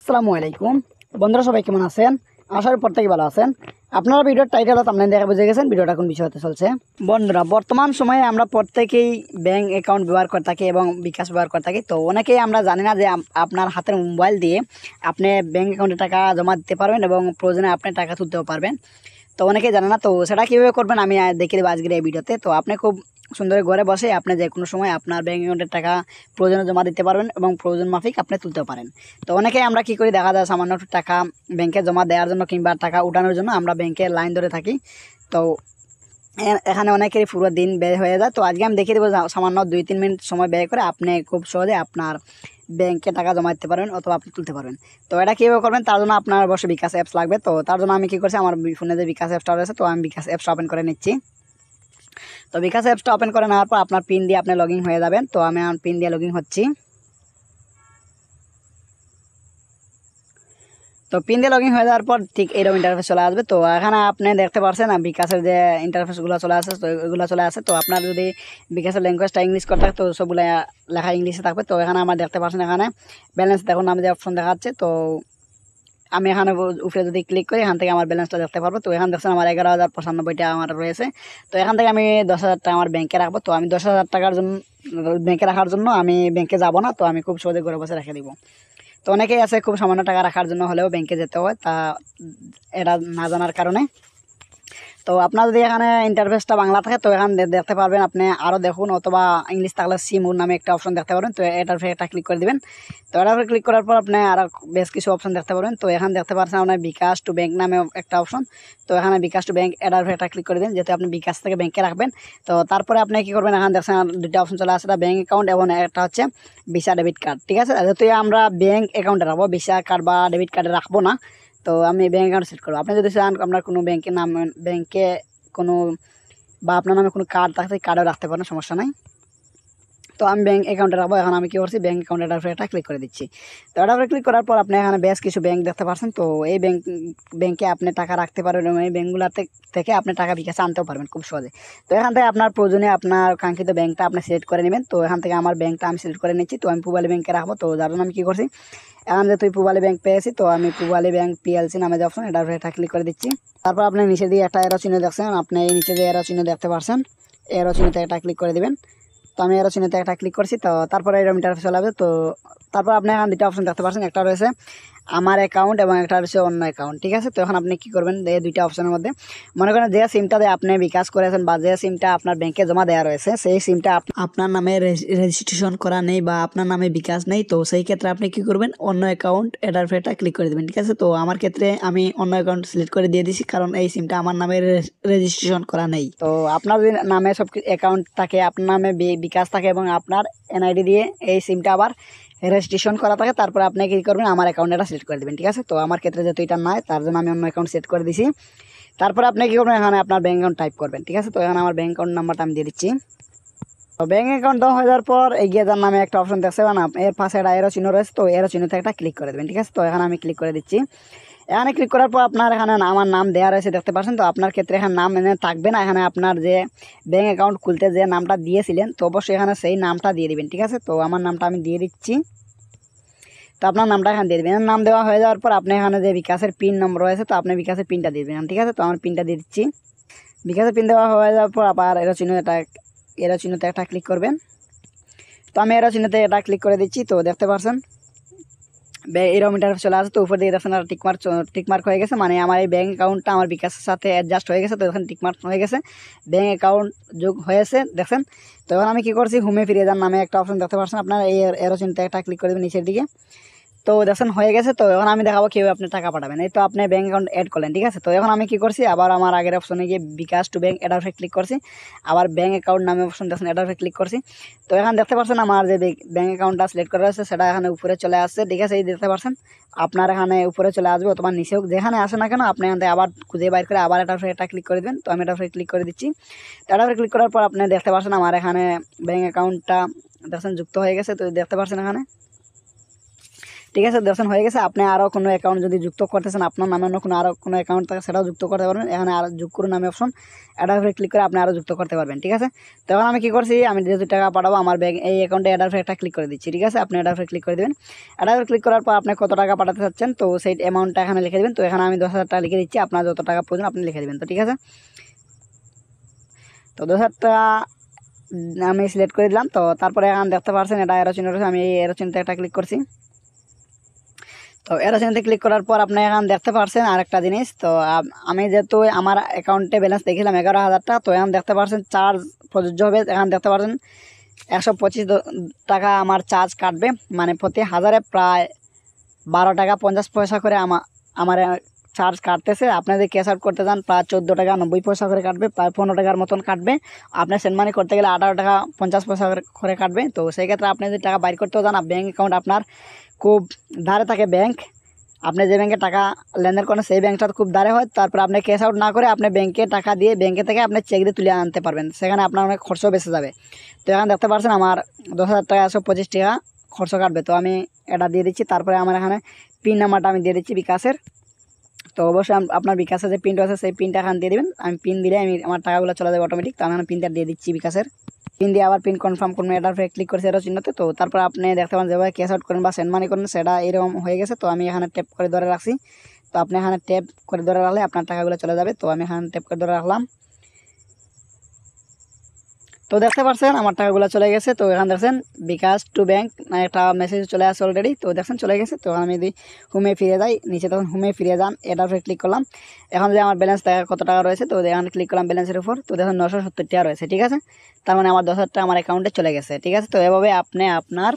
আসসালামু আলাইকুম বন্ধুরা, সবাই কেমন আছেন? আশা করি প্রত্যেকেই ভালো আছেন। আপনারা ভিডিওর টাইটেল আপনারা দেখে বুঝে গেছেন ভিডিওটা কোন বিষয় হতে চলছে। বন্ধুরা, বর্তমান সময়ে আমরা প্রত্যেকেই ব্যাংক অ্যাকাউন্ট ব্যবহার করে থাকি এবং বিকাশ ব্যবহার করে থাকি। তো অনেকেই আমরা জানি না যে আপনার হাতের মোবাইল দিয়ে আপনি ব্যাংক অ্যাকাউন্টে টাকা জমা দিতে পারবেন এবং প্রয়োজনে আপনি টাকা তুলতেও পারবেন। তো অনেকেই জানে না, তো সেটা কীভাবে করবেন আমি দেখিয়ে দেবো আজকের এই ভিডিওতে। তো আপনি খুব সুন্দর ঘরে বসে আপনি যে কোনো সময় আপনার ব্যাংক অ্যাকাউন্টের টাকা প্রয়োজনে জমা দিতে পারবেন এবং প্রয়োজন মাফিক আপনি তুলতেও পারেন। তো অনেকেই আমরা কী করি, দেখা যায় সামান্য একটু টাকা ব্যাংকে জমা দেওয়ার জন্য কিংবা টাকা উঠানোর জন্য আমরা ব্যাংকে লাইন ধরে থাকি। তো এখানে অনেকেরই পুরো দিন ব্যয় হয়ে যায়। তো আজকে আমি দেখিয়ে দেবো সামান্য 2-3 মিনিট সময় ব্যয় করে আপনি খুব সহজে আপনার ব্যাংকে টাকা জমা দিতে পারবেন অথবা আপনি তুলতে পারবেন। তো এটা কীভাবে করবেন, তার জন্য আপনার অবশ্যই বিকাশ অ্যাপস লাগবে। তো তার জন্য আমি কী করছি, আমার ফোনে যে বিকাশ অ্যাপসটা রয়েছে, তো আমি বিকাশ অ্যাপসটা ওপেন করে নিচ্ছি। তো বিকাশ অ্যাপসটা ওপেন করে নেওয়ার পর আপনার পিন দিয়ে আপনি লগ ইন হয়ে যাবেন। তো আমি আমার পিন দিয়ে লগ ইন হচ্ছি। তো পিন দিয়ে লগ ইন হয়ে যাওয়ার পর ঠিক এইরকম ইন্টারফেস চলে আসবে। তো এখানে আপনি দেখতে পাচ্ছেন বিকাশের যে ইন্টারফেসগুলো চলে আসে, তো এগুলো চলে আসে। তো আপনার যদি বিকাশের ল্যাঙ্গুয়েজটা ইংলিশ করে থাকে তো সবগুলো লেখা ইংলিশে থাকবে। তো এখানে আমার দেখতে পাচ্ছেন এখানে ব্যালেন্স দেখুন নামে যে অপশন দেখাচ্ছে। তো আমি এখানে উপরে যদি ক্লিক করি এখান থেকে আমার ব্যালেন্সটা দেখতে পারবো। তো এখানে দেখছেন আমার 11,095 টাকা আমার রয়েছে। তো এখান থেকে আমি 10,000 টাকা আমার ব্যাংকে রাখবো। তো আমি 10,000 টাকার জন্য ব্যাংকে রাখার জন্য আমি ব্যাংকে যাব না, তো আমি খুব সহজে ঘরে বসে রেখে দিব। তো অনেকেই আছে খুব সামান্য টাকা রাখার জন্য হলেও ব্যাংকে যেতে হয়, তা এটা না জানার কারণে। তো আপনার যদি এখানে ইন্টারফেসটা বাংলা থাকে তো এখানে দেখতে পারবেন আপনি আরও দেখুন, অথবা ইংলিশ থাকলে সিমুর নামে একটা অপশন দেখতে পারবেন। তো এটার উপরে একটা ক্লিক করে দিবেন। তো এটার উপরে ক্লিক করার পর আপনি আরও বেশ কিছু অপশন দেখতে পারবেন। তো এখানে দেখতে পাচ্ছেন আপনার বিকাশ টু ব্যাংক নামে একটা অপশন। তো এখানে বিকাশ টু ব্যাংক এটার উপরে একটা ক্লিক করে দিন, যেহেতু আপনি বিকাশ থেকে ব্যাংকে রাখবেন। তো তারপরে আপনি কী করবেন, এখানে দেখছেন দুটো অপশন চলে আসে, ব্যাংক অ্যাকাউন্ট এবং একটা হচ্ছে ভিসা ডেবিট কার্ড। ঠিক আছে, যেহেতু আমরা ব্যাংক অ্যাকাউন্টে রাখবো, ভিসা কার্ড বা ডেবিট কার্ডে রাখবো না। তো আমি ব্যাংক অ্যাকাউন্ট সেট করবো। আপনি যদি চান আপনার কোনো ব্যাংকের নাম ব্যাংকে কোনো বা আপনার নামে কোনো কার্ড থাকতে কার্ডও রাখতে পারেন, সমস্যা নাই। তো আমি ব্যাংক অ্যাকাউন্টে রাখবো। এখন আমি কী করছি, ব্যাংক অ্যাকাউন্টের উপরে একটা ক্লিক করে দিচ্ছি। তো এটার উপরে ক্লিক করার পর আপনি এখানে বেশ কিছু ব্যাংক দেখতে পাচ্ছেন। তো এই ব্যাংকে আপনি টাকা রাখতে পারবেন এবং এই ব্যাংকগুলোতে থেকে আপনি টাকা বিকাশে আনতেও পারবেন খুব সহজে। তো এখান থেকে আপনার প্রয়োজনে আপনার কাঙ্ক্ষিত ব্যাংকটা আপনি সিলেক্ট করে নেবেন। তো এখান থেকে আমার ব্যাংকটা আমি সিলেক্ট করে নিচ্ছি। তো আমি পূবালী ব্যাংকে রাখবো। তো যার জন্য আমি কী করছি, এখন যেহেতু পূবালী ব্যাংক পেয়েছি তো আমি পূবালী ব্যাংক পিএলসি নামে যে অপশন এটার উপরে একটা ক্লিক করে দিচ্ছি। তারপর আপনি নিচে দিয়ে একটা এরো চিহ্ন দেখছেন, আপনি এই নিচে যে এরো চিহ্ন দেখতে পাচ্ছেন, এরো চিহ্নতে একটা ক্লিক করে দিবেন। তো আমি এরো চিহ্নতে একটা ক্লিক করছি। তো তারপরে এরকম ইন্টারফেস চলে আসবে। তো তারপর আপনি এখন দুটো অপশন দেখতে পাচ্ছেন, একটা রয়েছে আমার অ্যাকাউন্ট এবং একটা রয়েছে অন্য অ্যাকাউন্ট। ঠিক আছে, তো এখন আপনি কী করবেন, এই দুইটা অপশনের মধ্যে মনে করেন যে সিমটা দিয়ে আপনি বিকাশ করেছেন বা যে সিমটা আপনার ব্যাংকে জমা দেওয়া রয়েছে সেই সিমটা আপনার নামে রেজিস্ট্রেশন করা নেই বা আপনার নামে বিকাশ নেই। তো সেই ক্ষেত্রে আপনি কী করবেন, অন্য অ্যাকাউন্ট এটার উপরে একটা ক্লিক করে দেবেন। ঠিক আছে, তো আমার ক্ষেত্রে আমি অন্য অ্যাকাউন্ট সিলেক্ট করে দিয়ে দিছি, কারণ এই সিমটা আমার নামে রেজিস্ট্রেশন করা নেই। তো আপনার যদি নামে সব অ্যাকাউন্ট থাকে, আপনার নামে বিকাশ থাকে এবং আপনার এনআইডি দিয়ে এই সিমটা আবার রেজিস্ট্রেশন করা থাকে, তারপরে আপনি কী করবেন, আমার অ্যাকাউন্টটা সিলেক্ট করে দেবেন। ঠিক আছে, তো আমার ক্ষেত্রে যেহেতু এটা নয় তার জন্য আমি অন্য অ্যাকাউন্ট সেট করে দিছি। তারপরে আপনি কী করবেন, এখানে আপনার ব্যাঙ্ক অ্যাকাউন্ট টাইপ করবেন। ঠিক আছে, তো এখানে আমার ব্যাঙ্ক অ্যাকাউন্ট নাম্বারটা আমি দিয়ে দিচ্ছি। তো ব্যাঙ্ক অ্যাকাউন্ট দেওয়া হয়ে যাওয়ার পর এগিয়ে যাওয়ার নামে একটা অপশন দেখতে পাবেন, এর পাশে একটা এরো চিহ্ন রয়েছে। তো এরো চিহ্নতে একটা ক্লিক করে দেবেন। ঠিক আছে, তো এখানে আমি ক্লিক করে দিচ্ছি। এখানে ক্লিক করার পর আপনার এখানে আমার নাম দেওয়া রয়েছে দেখতে পাচ্ছেন। তো আপনার ক্ষেত্রে এখানে নাম থাকবে না, এখানে আপনার যে ব্যাঙ্ক অ্যাকাউন্ট খুলতে যে নামটা দিয়েছিলেন তো অবশ্যই এখানে সেই নামটা দিয়ে দিবেন। ঠিক আছে, তো আমার নামটা আমি দিয়ে দিচ্ছি। তো আপনার নামটা এখানে দিয়ে দেবেন। নাম দেওয়া হয়ে যাওয়ার পর আপনি এখানে যে বিকাশের পিন নম্বর রয়েছে তো আপনি বিকাশের পিনটা দিয়ে দেবেন। ঠিক আছে, তো আমার পিনটা দিয়ে দিচ্ছি। বিকাশের পিন দেওয়া হয়ে যাওয়ার পর আবার এরো চিহ্নতে একটা ক্লিক করবেন। তো আমি এরো চিহ্নতে এটা ক্লিক করে দিচ্ছি। তো দেখতে পাচ্ছেন এরকম ইন্টারফেস চলে আসে। তো উপর দিয়ে দেখছেন টিকমার্ক হয়ে গেছে, মানে আমার এই ব্যাঙ্ক অ্যাকাউন্টটা আমার বিকাশের সাথে অ্যাডজাস্ট হয়ে গেছে। তো এখানে টিকমার্ক হয়ে গেছে, ব্যাঙ্ক অ্যাকাউন্ট যোগ হয়েছে দেখছেন। তো এখন আমি কী করছি, হোমে ফিরে যান নামে একটা অপশন দেখতে পাচ্ছেন, আপনার এই এরো চিহ্নতে একটা ক্লিক করে দেবেন নিচের দিকে। তো দেখছেন হয়ে গেছে। তো এখন আমি দেখাবো কীভাবে আপনি টাকা পাঠাবেন। এই তো আপনি ব্যাঙ্ক অ্যাকাউন্ট অ্যাড করলেন। ঠিক আছে, তো এখন আমি কী করছি, আবার আমার আগের অপশনে গিয়ে বিকাশ টু ব্যাঙ্ক এটার উপরে ক্লিক করছি। আবার ব্যাঙ্ক অ্যাকাউন্ট নামে অপশন দেখছেন এটার উপরে ক্লিক করছি। তো এখন দেখতে পাচ্ছেন আমার যে ব্যাঙ্ক অ্যাকাউন্টটা সিলেক্ট করা আছে সেটা এখানে উপরে চলে আসছে। ঠিক আছে, এই দেখতে পাচ্ছেন আপনার এখানে উপরে চলে আসবে অথবা নিচেও যেখানে আসে না কেন আপনি এখান থেকে আবার খুঁজে বাইর করে আবার এটার উপরে এটা ক্লিক করে দেবেন। তো আমি এটার উপরে ক্লিক করে দিচ্ছি। তো এটার উপরে ক্লিক করার পর আপনি দেখতে পাচ্ছেন আমার এখানে ব্যাঙ্ক অ্যাকাউন্টটা দেখছেন যুক্ত হয়ে গেছে। তো দেখতে পাচ্ছেন এখানে। তো ঠিক আছে, দেখছেন হয়ে গেছে। আপনি আরও কোনো অ্যাকাউন্ট যদি যুক্ত করতেছেন, আপনার নামে অন্য কোনো আরও কোনো অ্যাকাউন্ট থাকে সেটাও যুক্ত করতে পারবেন। এখানে আর যোগ করুন নামে অপশন, এটার উপরে ক্লিক করে আপনি আরও যুক্ত করতে পারবেন। ঠিক আছে, তো এখন আমি কী করছি, আমি যেহেতু টাকা পাঠাবো আমার ব্যাংক এই অ্যাকাউন্টে এটার উপরে একটা ক্লিক করে দিচ্ছি। ঠিক আছে, আপনি এটার উপরে ক্লিক করে দেবেন। এটার উপরে ক্লিক করার পর আপনি কত টাকা পাঠাতে চাচ্ছেন তো সেই অ্যামাউন্টটা এখানে লিখে দেবেন। তো এখানে আমি 10,000 টাকা লিখে দিচ্ছি, আপনার যত টাকা প্রয়োজন আপনি লিখে দেবেন। তো ঠিক আছে, তো 10,000 টাকা আমি সিলেক্ট করে দিলাম। তো তারপরে এখন দেখতে পাচ্ছেন এটা এরো চিহ্ন রয়েছে, আমি এই এরো চিহ্নতে একটা ক্লিক করছি। তো এরো চিহ্নতে ক্লিক করার পর আপনি এখন দেখতে পাচ্ছেন আরেকটা জিনিস। তো আমি যেহেতু আমার অ্যাকাউন্টে ব্যালেন্স দেখছিলাম 11,000 টাকা, তো এখন দেখতে পাচ্ছেন চার্জ প্রযোজ্য হবে। এখন দেখতে পাচ্ছেন 125 টাকা আমার চার্জ কাটবে, মানে প্রতি হাজারে প্রায় 12 টাকা 50 পয়সা করে আমার চার্জ কাটতেছে। আপনি যদি ক্যাশ আউট করতে চান প্রায় 14 টাকা 90 পয়সা করে কাটবে, প্রায় 15 টাকার মতন কাটবে। আপনি সেন্ড মানি করতে গেলে 18 টাকা 50 পয়সা করে কাটবে। তো সেই ক্ষেত্রে আপনি যদি টাকা বাইর করতেও চান, ব্যাঙ্ক অ্যাকাউন্ট আপনার খুব ধারে থাকে ব্যাংক, আপনি যে ব্যাংকে টাকা লেনদেন করেন সেই ব্যাংকটা খুব ধারে হয়। তারপর আপনি ক্যাশ আউট না করে আপনি ব্যাংকে টাকা দিয়ে ব্যাংকে থেকে আপনি চেক দিয়ে তুলে আনতে পারবেন, সেখানে আপনার অনেক খরচও বেঁচে যাবে। তো এখানে দেখতে পাচ্ছেন আমার 10,000 টাকা 125 টাকা খরচ কাটবে। তো আমি এটা দিয়ে দিচ্ছি। তারপরে আমার এখানে পিন নাম্বারটা আমি দিয়ে দিচ্ছি বিকাশের। তো অবশ্যই আপনার বিকাশের যে পিনটা আছে সেই পিনটা এখানে দিয়ে দেবেন। আমি পিন দিলে আমার টাকাগুলো চলে যাবে অটোমেটিক। তো আমি পিনটা দিয়ে দিচ্ছি বিকাশের। পিন দিয়ে আবার পিন কনফার্ম করুন, এটার উপরে ক্লিক করে এরো চিহ্নতে। তো তারপর আপনি দেখতে পান যেভাবে ক্যাশ আউট করেন বা সেন্ড মানি করেন সেটা এরকম হয়ে গেছে। তো আমি এখানে ট্যাপ করে ধরে রাখছি। তো আপনি এখানে ট্যাপ করে ধরে রাখলে আপনার টাকাগুলো চলে যাবে। তো আমি এখানে ট্যাপ করে ধরে রাখলাম। তো দেখতে পাচ্ছেন আমার টাকাগুলো চলে গেছে। তো এখানে দেখছেন বিকাশ টু ব্যাংক একটা মেসেজ চলে আসছে অলরেডি। তো দেখছেন চলে গেছে। তো আমি যদি হোমে ফিরে যাই, নিচে তখন হোমে ফিরে যান, এটার উপরে ক্লিক করলাম। এখন যে আমার ব্যালেন্স কত টাকা রয়েছে, তো এখানে ক্লিক করলাম ব্যালেন্সের উপর। তো দেখুন 970 টাকা রয়েছে। ঠিক আছে, তার মানে আমার 10,000 টাকা আমার অ্যাকাউন্টে চলে গেছে। ঠিক আছে, তো এভাবে আপনি আপনার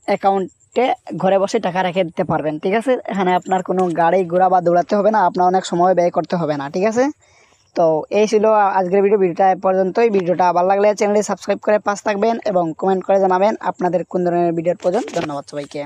অ্যাকাউন্টে ঘরে বসে টাকা রেখে দিতে পারবেন। ঠিক আছে, এখানে আপনার কোনো গাড়ি ঘোড়া বা দৌড়াতে হবে না, আপনার অনেক সময় ব্যয় করতে হবে না। ঠিক আছে, তো এই ছিল আজকের ভিডিওটা এ পর্যন্তই। ভিডিওটা ভালো লাগলে চ্যানেলটি সাবস্ক্রাইব করে পাশে থাকবেন এবং কমেন্ট করে জানাবেন আপনাদের কোন ধরনের ভিডিওর প্রয়োজন। ধন্যবাদ সবাইকে।